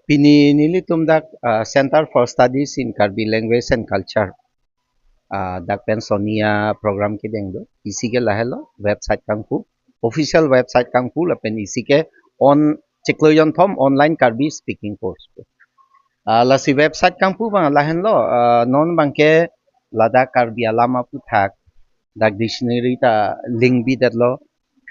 Pini nili tumdak Center for Studies in Karbi Language and Culture. Dak pen Sonia program ki deng do. Isi ke lahelo website kangku. Official website kangku la pen isi ke on cikloyon thom online Karbi speaking course. La si website kangku bang lahen lo non bangke lada Karbi alama puthak dak dictionary ta link bi dat lo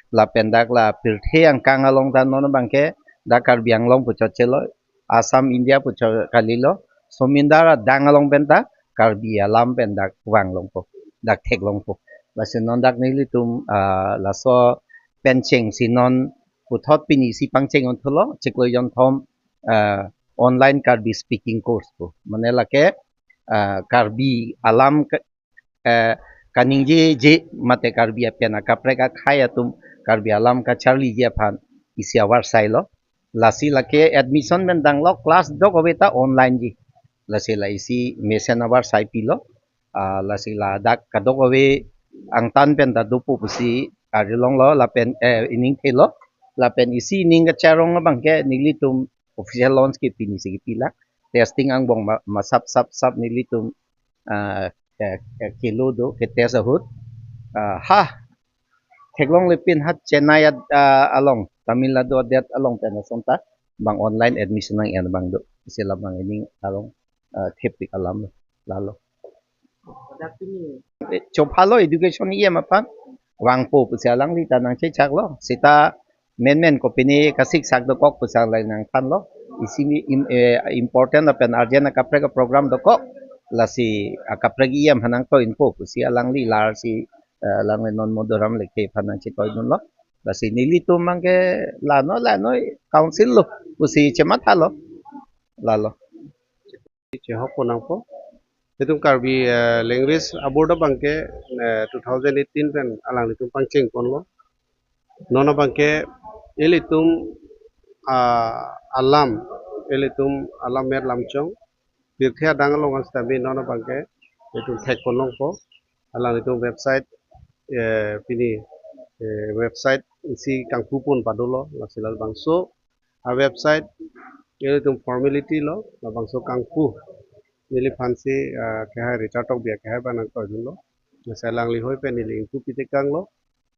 la pendak la pirthe ang kangalong ta non bangke dak Karbi anglong pucot chelo Asam India pucot kalilo somindara dangalong benta Karbi alam pendak wang longpo dak tek longpo basi non dak nili tum la so pencheng sinon puthot pini si pangcheng on tholo cheklo yon thom online Karbi speaking course po manela ke Karbi alam kaning je mate Karbi apena kapreka khaya tum Karbi alam ka charli je phan isi awar sailo lasi lake admission bentang lo class dok obeta online ji lasi la isi mesen awar sai pilo lasi la dak kadok owe ang tan pen da dupu pusi arilong lo la pen ining thelo la pen isi ning ka charong bang ke nilitum official launch ki pini sigi pila testing ang bong masap sap nilitum kilo do ke test ahut ha theklong lepin hat chennai along Tamil Nadu adet along pen sonta bang online admission ang yan bang do sila bang ining along thepik alam lalo chopalo education iya mapan wangpo pusalang li tanang che chaklo sita men ko pini kasik sak do kok pusang lai nang tan lo isini important apen arjana kapre program do kok lasi kapragi yam hanang to info pusi alang li lar si lang non modoram leke phanang chi toy non lo lasi nili tu mangke lano council lo pusi chemat halo lalo Chehok ponang po. Itum Karbi language aboard bangke 2018 pen alang itum pangcheng ponlo. Nona bangke elitum alam alam mer lamchong. Birthia dangalong astabi nona bangke itum thek ponong po. Alang itum website pini website isi kangpupun padulo lasilal bangso a website elitum formality lo la bangso kangpu nili fancy kaya recharge tok biya kaya banang ko julo nasalang li hoy pe nili inpu pite kang lo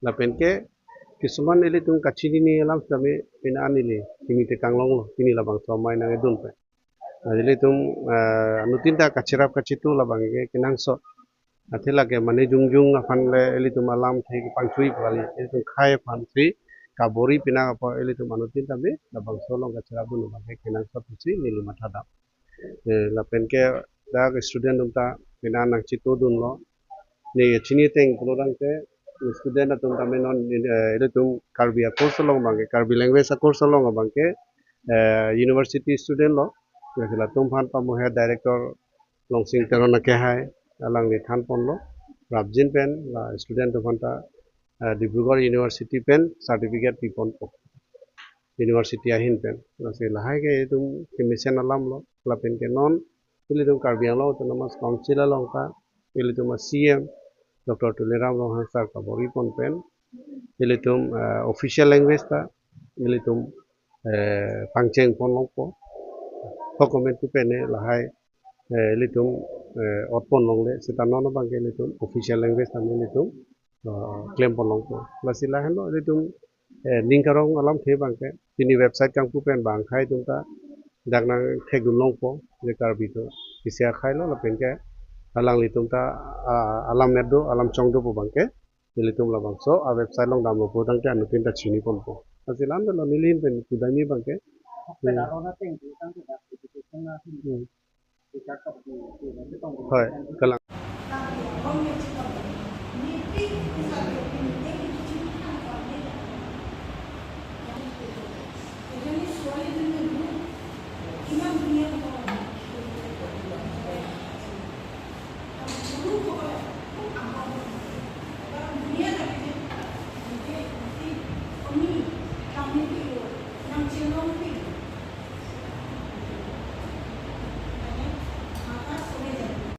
la penke kisuman nili tung kachini ni alam sami pina nili kini te kang long lo kini la bang somai nang edun pe nili tung anutin ta kachirap kachitu la bang ke kinang so athila ke mane jung afan le eli tum alam thai ki pangchui bali eli tum khai fan thui kabori pina apa eli tum anutin ta be la bang solong kachirap dun bang ke kinang so pusi nili matha da la penke dak student unta pina nang chitu dun lo ni chini teng pulurang te student atum tamen non ile tum Karbi course long bangke Karbi language course long bangke university student lo la tum phan pa mohe director longsing teron na ke hai alang ni than pon lo rabjin pen la student phanta Dibrugarh university pen certificate pi pon po university ahin pen lase lahai ke tum mission alam lo la pen ke non ili tum Karbi lo autonomous council along ka ili tum CM Dr. Tuliram Rohan sir ka bori pon pen ili tum official language ta ili tum pangcheng pon long po comment tu pen lahai ili tum otpon long le sita non bang ili tum official language ta ili tum claim pon long po lasi lahan lo ili tum ningkarong alam the bang ke tini website kang pu pen bang khai tum ta daknang thek dun long po le Karbi to isia khai lo la pen ke alang litum ta alam merdo alam chongdo po bangke litum la bangso a website long dam lo po dang te anu tin ta chini pon po asilam lo nilin pen kudani bangke হয় kalang